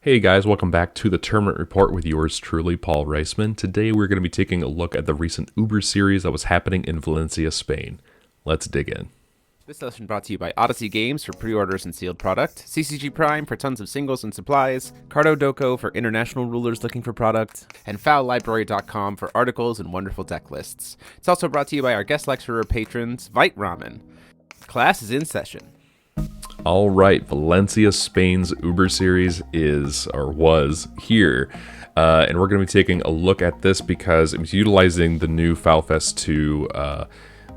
Hey guys, welcome back to the Tournament Report with yours truly, Paul Reisman. Today we're going to be taking a look at the recent Uber series that was happening in Valencia, Spain. Let's dig in. This session brought to you by Odyssey Games for pre-orders and sealed product, CCG Prime for tons of singles and supplies, Cardo Doko for international rulers looking for product, and FOWLibrary.com for articles and wonderful deck lists. It's also brought to you by our guest lecturer patrons, Vite Ramen. Class is in session. All right, Valencia, Spain's Uber series was here. And we're going to be taking a look at this because it was utilizing the new FOW Fest 2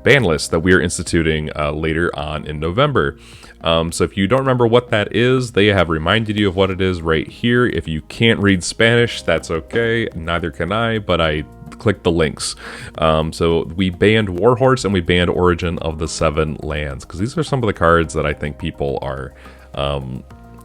ban list that we are instituting later on in November. So if you don't remember what that is, they have reminded you of what it is right here. If you can't read Spanish, that's okay. Neither can I, but I clicked the links. So we banned Warhorse and we banned Origin of the Seven Lands because these are some of the cards that I think people are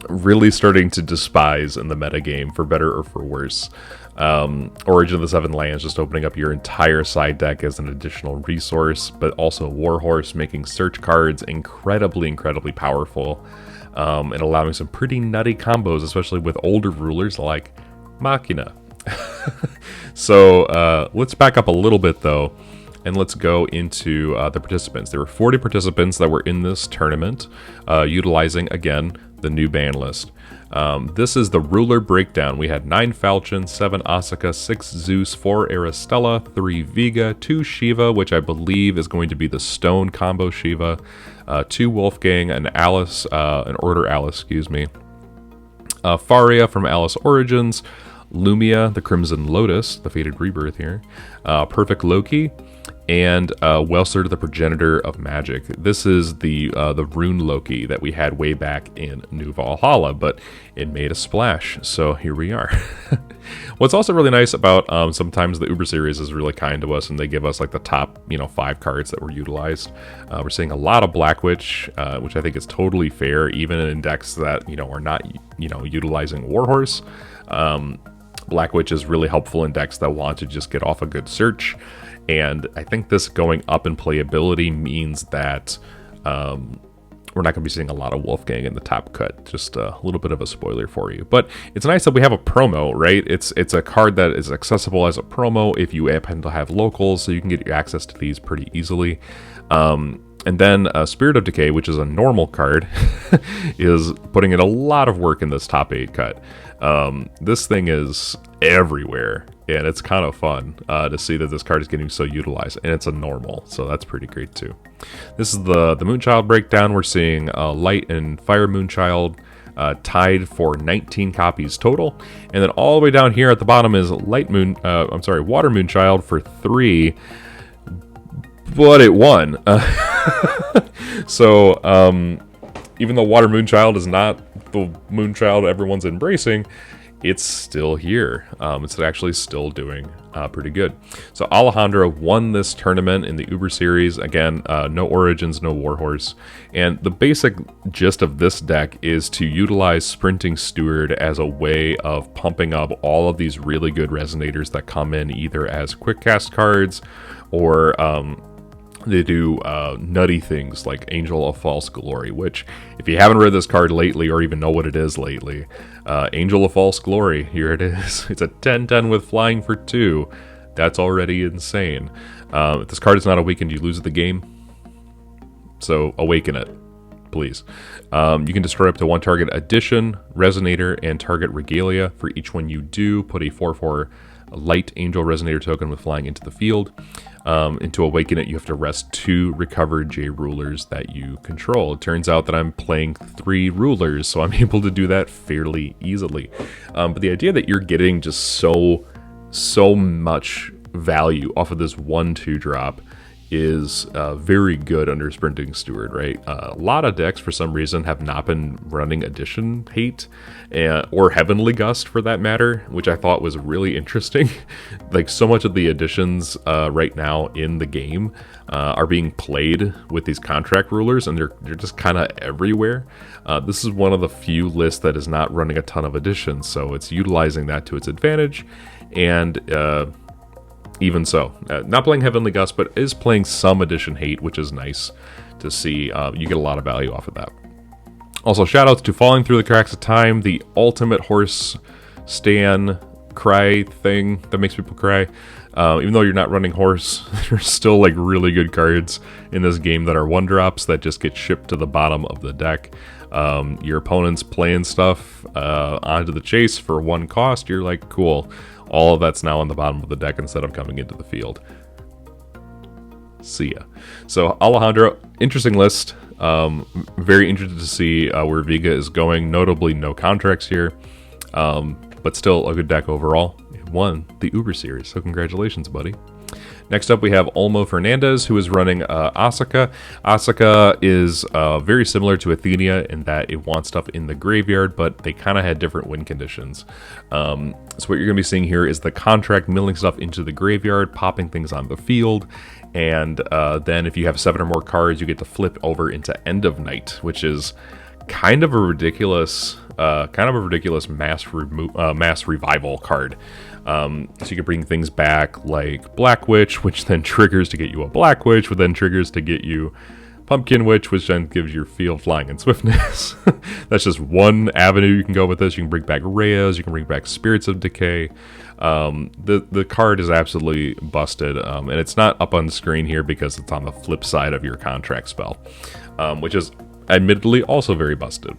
really starting to despise in the metagame, for better or for worse. Origin of the Seven Lands just opening up your entire side deck as an additional resource, but also Warhorse making search cards incredibly powerful, and allowing some pretty nutty combos, especially with older rulers like Machina. So let's back up a little bit though, and let's go into the participants. There were 40 participants that were in this tournament, utilizing, again, the new ban list. This is the ruler breakdown. We had 9 Falchion, 7 Asuka, 6 Zeus, 4 Aristella, 3 Vega, 2 Shiva, which I believe is going to be the Stone combo Shiva, 2 Wolfgang, an Alice, an Order Alice, excuse me, Faria from Alice Origins, Lumia, the Crimson Lotus, the Fated Rebirth here, Perfect Loki, and Welsard, the Progenitor of Magic. This is the Rune Loki that we had way back in New Valhalla, but it made a splash, so here we are. What's also really nice about sometimes the Uber series is really kind to us, and they give us like the top 5 cards that were utilized. We're seeing a lot of Black Witch, which I think is totally fair, even in decks that are not utilizing Warhorse. Black Witch is really helpful in decks that want to just get off a good search, and I think this going up in playability means that we're not going to be seeing a lot of Wolfgang in the top cut. Just a little bit of a spoiler for you, but it's nice that we have a promo, right? It's a card that is accessible as a promo if you happen to have locals, so you can get your access to these pretty easily. And then Spirit of Decay, which is a normal card, is putting in a lot of work in this top 8 cut. This thing is everywhere, and it's kind of fun to see that this card is getting so utilized, and it's a normal, so that's pretty great too. This is the Moonchild breakdown. We're seeing Light and Fire Moonchild tied for 19 copies total, and then all the way down here at the bottom is Water Moonchild for 3. But it won. So, even though Water Moonchild is not the Moonchild everyone's embracing, it's still here. It's actually still doing pretty good. So Alejandra won this tournament in the Uber series. Again, no Origins, no Warhorse. And the basic gist of this deck is to utilize Sprinting Steward as a way of pumping up all of these really good resonators that come in either as quick cast cards or they do nutty things like Angel of False Glory, which, if you haven't read this card lately or even know what it is lately, Angel of False Glory, here it is. It's a 10/10 with flying for 2. That's already insane. If this card is not awakened, you lose the game. So awaken it, please. You can destroy up to 1 target addition, resonator, and target regalia. For each one you do, put a 4/4 Light Angel Resonator token with flying into the field. And to awaken it, you have to rest 2 recovered J rulers that you control. It turns out that I'm playing 3 rulers, so I'm able to do that fairly easily. But the idea that you're getting just so much value off of this 1/2 drop is very good under Sprinting Steward, right? A lot of decks, for some reason, have not been running Addition Hate, or Heavenly Gust, for that matter, which I thought was really interesting. Like, so much of the additions right now in the game are being played with these contract rulers, and they're just kind of everywhere. This is one of the few lists that is not running a ton of additions, so it's utilizing that to its advantage, and even so, not playing Heavenly Gust, but is playing some Addition Hate, which is nice to see. You get a lot of value off of that. Also, shoutouts to Falling Through the Cracks of Time, the ultimate horse stan cry thing that makes people cry. Even though you're not running horse, there's still like really good cards in this game that are 1-drops that just get shipped to the bottom of the deck. Your opponent's playing stuff onto the chase for 1 cost. You're like, cool. All of that's now on the bottom of the deck instead of coming into the field. See ya. So Alejandro, interesting list. Very interested to see where Vega is going. Notably, no contracts here, but still a good deck overall. It won the Uber Series, so congratulations, buddy. Next up, we have Olmo Fernandez, who is running Asuka. Asuka is very similar to Athenia in that it wants stuff in the graveyard, but they kind of had different win conditions. So what you're going to be seeing here is the contract milling stuff into the graveyard, popping things on the field, and then if you have 7 or more cards, you get to flip over into End of Night, which is kind of a ridiculous mass revival card. So you can bring things back like Black Witch, which then triggers to get you a Black Witch, which then triggers to get you Pumpkin Witch, which then gives your field flying and swiftness. That's just one avenue you can go with this. You can bring back Reyes, you can bring back Spirits of Decay. The card is absolutely busted, and it's not up on the screen here because it's on the flip side of your contract spell, which is admittedly also very busted.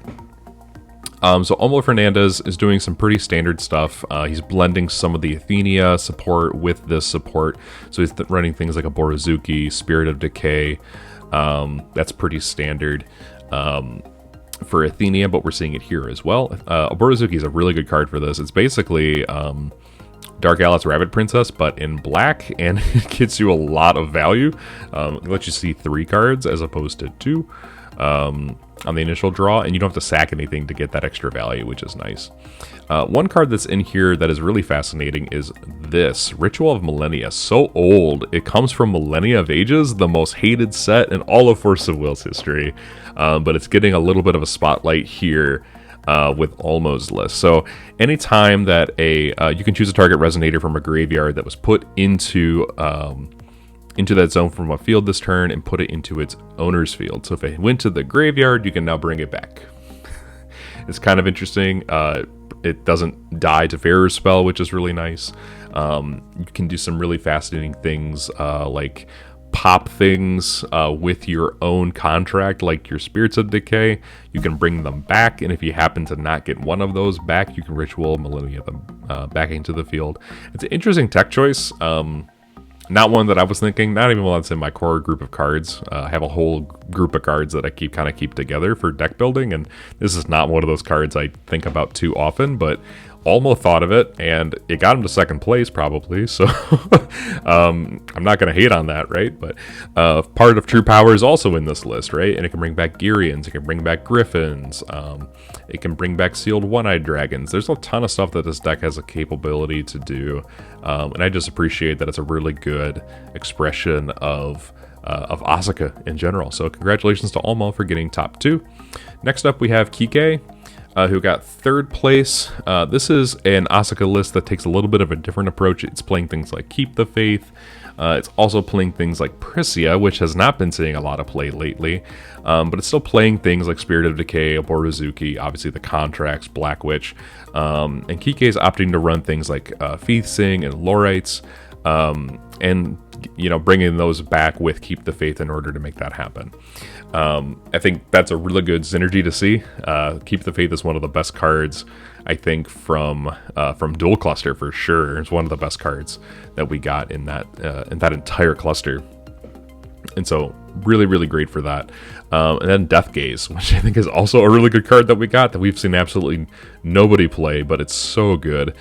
So Olmo Fernandez is doing some pretty standard stuff. He's blending some of the Athenia support with this support. So he's running things like a Borozuki, Spirit of Decay. That's pretty standard for Athenia, but we're seeing it here as well. Borozuki is a really good card for this. It's basically Dark Alice Rabbit Princess, but in black, and it gets you a lot of value. It lets you see 3 cards as opposed to 2. On the initial draw, and you don't have to sack anything to get that extra value, which is nice. One card that's in here that is really fascinating is this, Ritual of Millennia. So old, it comes from Millennia of Ages, the most hated set in all of Force of Will's history, but it's getting a little bit of a spotlight here with Olmo's list. So anytime that you can choose a target resonator from a graveyard that was put into that zone from a field this turn and put it into its owner's field. So if it went to the graveyard, you can now bring it back. It's kind of interesting. It doesn't die to Farrer's spell, which is really nice. You can do some really fascinating things like pop things with your own contract, like your Spirits of Decay. You can bring them back, and if you happen to not get one of those back, you can Ritual Millennia them back into the field. It's an interesting tech choice. Not one that I was thinking, not even one that's in my core group of cards. I have a whole group of cards that I keep together for deck building, and this is not one of those cards I think about too often, but Olmo thought of it, and it got him to second place probably, so I'm not going to hate on that, right? But part of True Power is also in this list, right? And it can bring back Gyrians, it can bring back Griffins, it can bring back Sealed One-Eyed Dragons. There's a ton of stuff that this deck has a capability to do, and I just appreciate that it's a really good expression of Asuka in general. So congratulations to Olmo for getting top 2. Next up we have Kike, who got 3rd place. This is an Asuka list that takes a little bit of a different approach. It's playing things like Keep the Faith. It's also playing things like Prisia, which has not been seeing a lot of play lately. But it's still playing things like Spirit of Decay, Borozuki, obviously the contracts, Black Witch. And Kike is opting to run things like Feathsing and Lorites. And bringing those back with Keep the Faith in order to make that happen. I think that's a really good synergy to see. Keep the Faith is one of the best cards, I think, from Dual Cluster for sure. It's one of the best cards that we got in that entire cluster. And so really, really great for that. And then Death Gaze, which I think is also a really good card that we got that we've seen absolutely nobody play, but it's so good.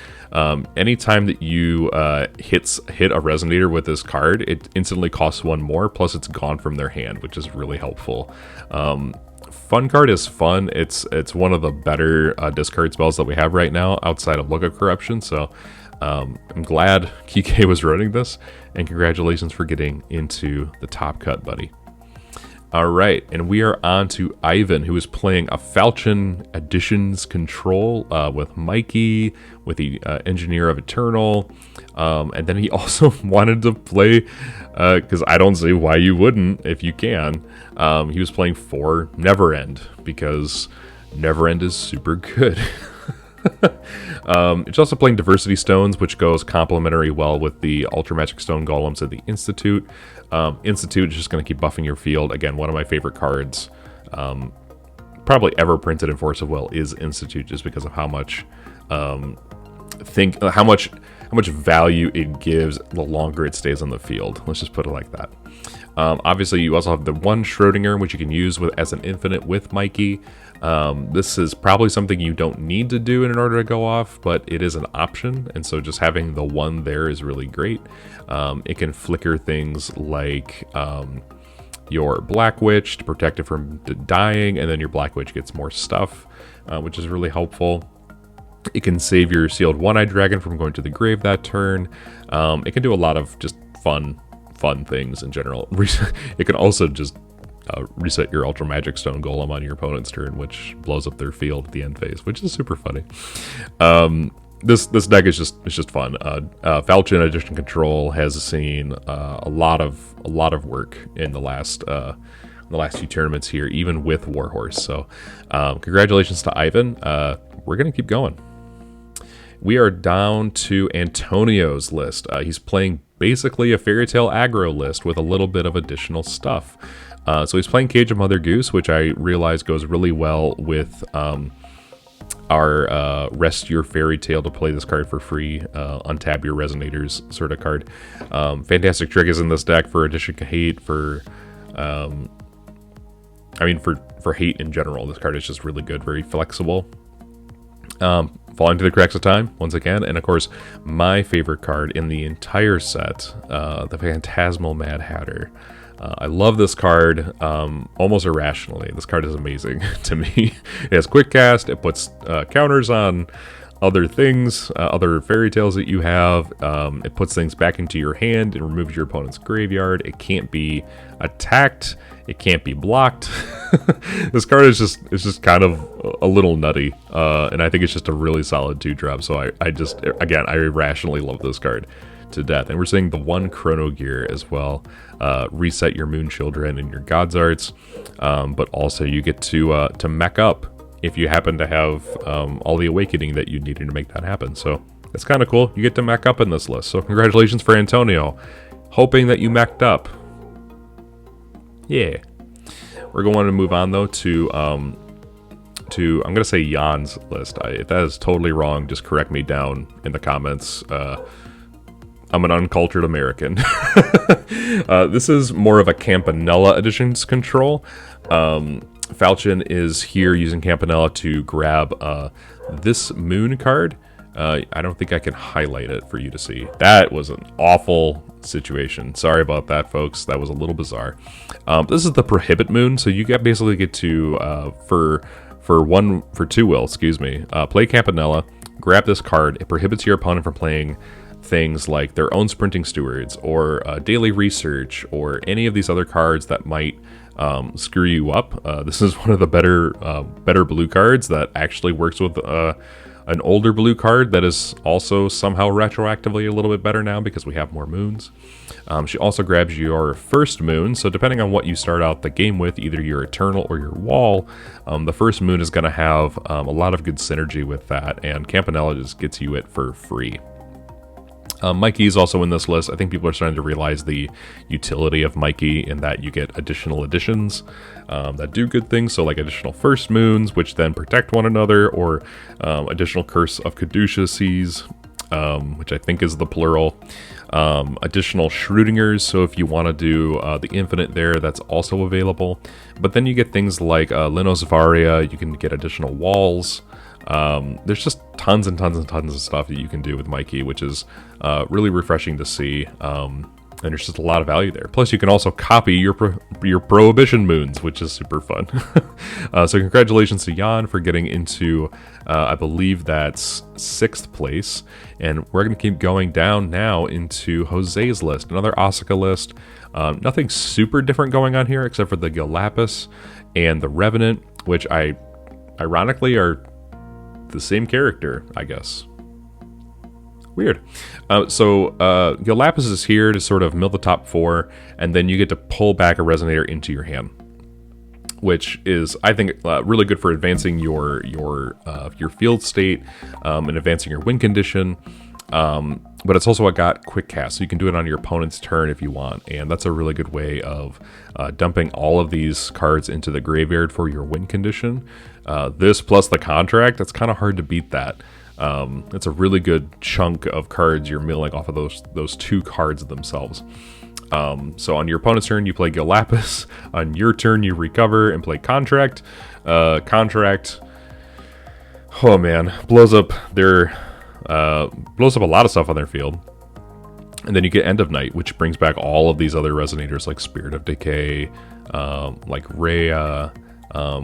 Anytime that you hit a resonator with this card, it instantly costs 1 more, plus it's gone from their hand, which is really helpful. Fun card is fun. It's one of the better discard spells that we have right now outside of Look of Corruption, so I'm glad Kike was running this, and congratulations for getting into the top cut, buddy. All right, and we are on to Ivan, who is playing a Falchion Additions Control with Mikey, with the Engineer of Eternal, and then he also wanted to play, because I don't see why you wouldn't if you can, he was playing for Neverend, because Never End is super good. It's also playing Diversity Stones, which goes complementary well with the Ultra Magic Stone Golems and the Institute. Institute is just going to keep buffing your field. Again, one of my favorite cards, probably ever printed in Force of Will, is Institute, just because of how much how much value it gives the longer it stays on the field. Let's just put it like that. Obviously, you also have the one Schrodinger, which you can use as an infinite with Mikey. This is probably something you don't need to do in order to go off, but it is an option, and so just having the one there is really great. It can flicker things like your Black Witch to protect it from dying, and then your Black Witch gets more stuff, which is really helpful. It can save your sealed One-Eyed Dragon from going to the grave that turn. It can do a lot of just fun things in general. It can also just reset your Ultra Magic Stone Golem on your opponent's turn, which blows up their field at the end phase, which is super funny. This deck is just fun. Falchion Edition Control has seen a lot of work in the last few tournaments here, even with Warhorse. So congratulations to Ivan. We're gonna keep going. We are down to Antonio's list. He's playing basically a Fairy Tale aggro list with a little bit of additional stuff. So he's playing Cage of Mother Goose, which I realize goes really well with our Rest Your Fairy Tale to play this card for free, untap your Resonators sort of card. Fantastic trick is in this deck for Addition Hate, for hate in general. This card is just really good, very flexible. Falling to the Cracks of Time, once again, and of course, my favorite card in the entire set, the Phantasmal Mad Hatter. I love this card almost irrationally. This card is amazing to me. It has quick cast, it puts counters on other things, other fairy tales that you have. It puts things back into your hand, it removes your opponent's graveyard. It can't be attacked, it can't be blocked. This card is just kind of a little nutty, and I think it's just a really solid 2-drop. So I irrationally love this card to death. And we're seeing the one Chrono Gear as well. Reset your Moon Children and your God's Arts, but also you get to mech up if you happen to have all the awakening that you needed to make that happen. So it's kind of cool. You get to mech up in this list. So congratulations for Antonio. Hoping that you mech'd up. Yeah. We're going to move on though to I'm gonna say Jan's list. If that is totally wrong, just correct me down in the comments. I'm an uncultured American. This is more of a Campanella Editions control. Falchion is here using Campanella to grab this Moon card. I don't think I can highlight it for you to see. That was an awful situation. Sorry about that, folks. That was a little bizarre. This is the Prohibit Moon, so you basically get to for 2 will, play Campanella, grab this card. It prohibits your opponent from playing things like their own Sprinting Stewards or Daily Research or any of these other cards that might screw you up. This is one of the better blue cards that actually works with an older blue card that is also somehow retroactively a little bit better now because we have more moons. She also grabs your first moon, so depending on what you start out the game with, either your Eternal or your Wall, the first moon is going to have a lot of good synergy with that, and Campanella just gets you it for free. Mikey is also in this list. I think people are starting to realize the utility of Mikey in that you get additional additions that do good things. So like additional first moons, which then protect one another, or additional Curse of Caduceus, which I think is the plural. Additional Schrodingers, so if you want to do the infinite there, that's also available. But then you get things like Linos Varia, you can get additional walls. There's just tons and tons and tons of stuff that you can do with Mikey, which is really refreshing to see. And there's just a lot of value there. Plus, you can also copy your Prohibition Moons, which is super fun. So congratulations to Jan for getting into, I believe that's 6th place. And we're going to keep going down now into Jose's list, another Asuka list. Nothing super different going on here except for the Gilapis and the Revenant, which ironically are the same character, I guess. Weird. So Gilapis is here to sort of mill the top 4, and then you get to pull back a Resonator into your hand. which is, I think, really good for advancing your field state and advancing your win condition. But it's also got quick cast, so you can do it on your opponent's turn if you want, and that's a really good way of dumping all of these cards into the graveyard for your win condition. This plus the contract, it's kind of hard to beat that. It's a really good chunk of cards you're milling off of those 2 cards themselves. So on your opponent's turn, you play Gil Lapis. On your turn, you recover and play Contract. Contract, oh man, blows up a lot of stuff on their field. And then you get End of Night, which brings back all of these other resonators like Spirit of Decay, like Rhea,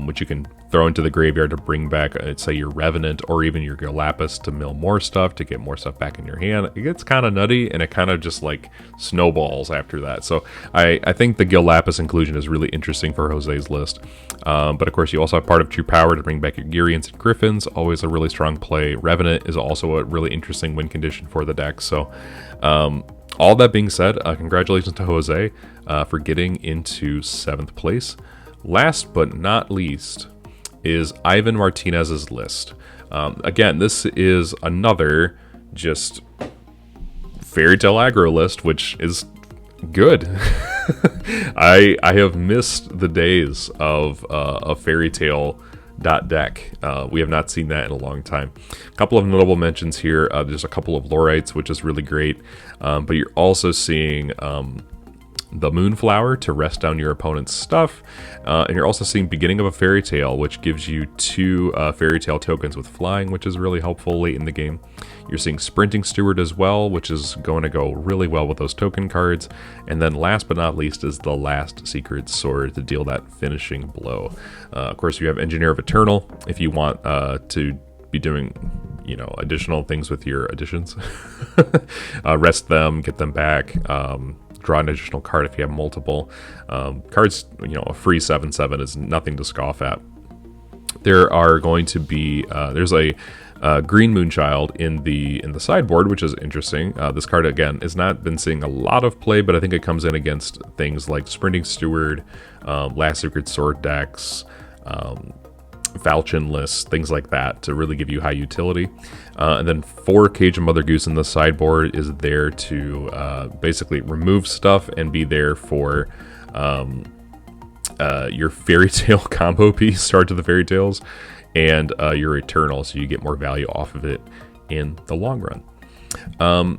which you can throw into the graveyard to bring back, say, your Revenant or even your Gil Lapis to mill more stuff, to get more stuff back in your hand. It gets kind of nutty, and it kind of just like snowballs after that. So I think the Gil Lapis inclusion is really interesting for Jose's list. But of course, you also have Part of True Power to bring back your Gyrians and Griffins, always a really strong play. Revenant is also a really interesting win condition for the deck. So all that being said, congratulations to Jose for getting into 7th place. Last but not least is Ivan Martinez's list. Again, this is another just Fairy Tale aggro list, which is good. I have missed the days of a Fairy Tale deck. We have not seen that in a long time. A couple of notable mentions here. There's a couple of Lorites, which is really great, but you're also seeing the Moonflower to rest down your opponent's stuff, and you're also seeing Beginning of a Fairy Tale, which gives you 2 Fairy Tale tokens with flying, which is really helpful late in the game. You're seeing Sprinting Steward as well, which is going to go really well with those token cards. And then last but not least is the last Secret Sword to deal that finishing blow. Of course, you have Engineer of Eternal if you want to be doing, additional things with your additions. Rest them, get them back, draw an additional card if you have multiple cards. A free 7/7 is nothing to scoff at. There are going to be there's a Green Moonchild in the sideboard, which is interesting. This card again has not been seeing a lot of play, but I think it comes in against things like Sprinting Steward, Last Secret Sword decks, Falchion lists, things like that, to really give you high utility. And then 4 Cage of Mother Goose in the sideboard is there to basically remove stuff and be there for your Fairy Tale combo piece, Start to the Fairy Tales, and your Eternal, so you get more value off of it in the long run.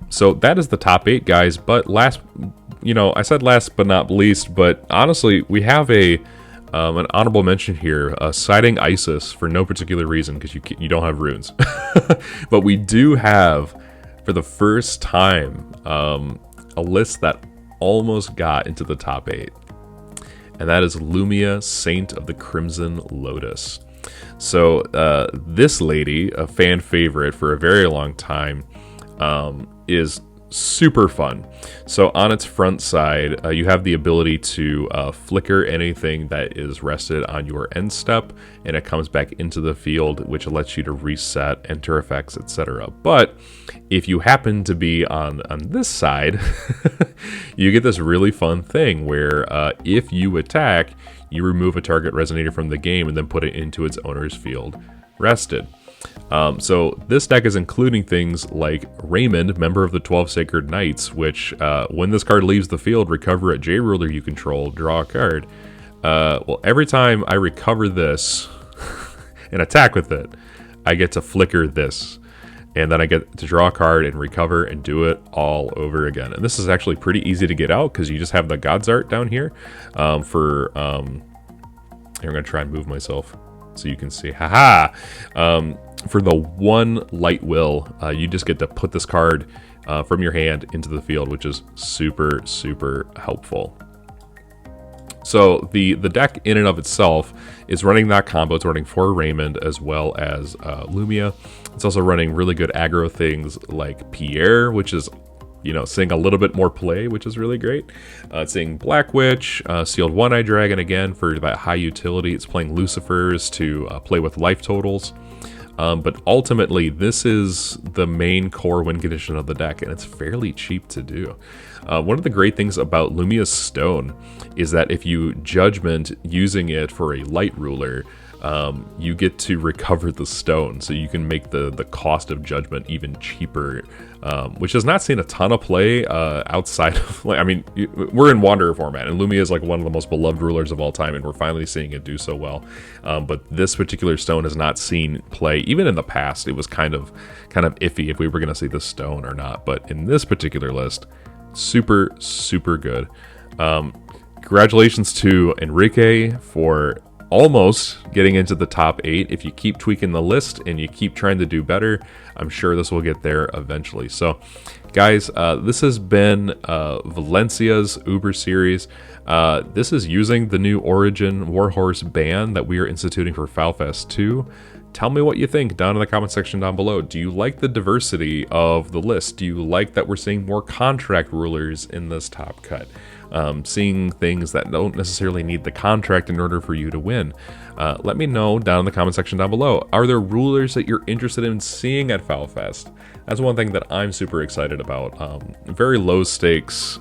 So that is the top 8, guys. But I said last but not least, but honestly, we have an honorable mention here, citing Isis for no particular reason, because you don't have runes. But we do have, for the first time, a list that almost got into the top 8. And that is Lumia, Saint of the Crimson Lotus. So this lady, a fan favorite for a very long time, is super fun. So on its front side, you have the ability to flicker anything that is rested on your end step, and it comes back into the field, which lets you to reset, enter effects, etc. But if you happen to be on this side, you get this really fun thing where if you attack, you remove a target resonator from the game and then put it into its owner's field rested. So this deck is including things like Rayman, member of the 12 Sacred Knights, which when this card leaves the field, recover a J-Ruler you control, draw a card. Well, every time I recover this and attack with it, I get to flicker this. And then I get to draw a card and recover and do it all over again. And this is actually pretty easy to get out because you just have the God's Art down here I'm going to try and move myself so you can see. Haha! For the 1 Light Will, you just get to put this card from your hand into the field, which is super, super helpful. So the deck in and of itself is running that combo. It's running 4 Raymond as well as Lumia. It's also running really good aggro things like Pierre, which is, seeing a little bit more play, which is really great. It's seeing Black Witch, Sealed One-Eye Dragon again for that high utility. It's playing Lucifers to play with life totals. But ultimately, this is the main core win condition of the deck, and it's fairly cheap to do. One of the great things about Lumia's Stone is that if you Judgment using it for a light ruler, you get to recover the stone, so you can make the cost of Judgment even cheaper, which has not seen a ton of play outside of, like, I mean, we're in Wanderer format, and Lumia is like one of the most beloved rulers of all time, and we're finally seeing it do so well. But this particular stone has not seen play. Even in the past, it was kind of iffy if we were going to see this stone or not. But in this particular list, super good. Congratulations to Enrique for almost getting into the top 8. If you keep tweaking the list and you keep trying to do better, I'm sure this will get there eventually. So guys, this has been Valencia's Uber series. This is using the new Origin Warhorse ban that we are instituting for FOW Fest 2. Tell me what you think down in the comment section down below. Do you like the diversity of the list? Do you like that we're seeing more contract rulers in this top cut? Seeing things that don't necessarily need the contract in order for you to win. Let me know down in the comment section down below. Are there rulers that you're interested in seeing at FOW Fest? That's one thing that I'm super excited about. Very low stakes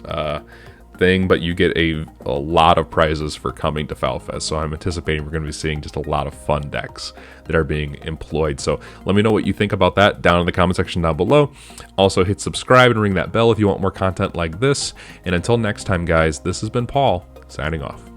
thing, but you get a lot of prizes for coming to FOW Fest. So I'm anticipating we're going to be seeing just a lot of fun decks that are being employed. So let me know what you think about that down in the comment section down below. Also hit subscribe and ring that bell if you want more content like this. And until next time, guys, this has been Paul signing off.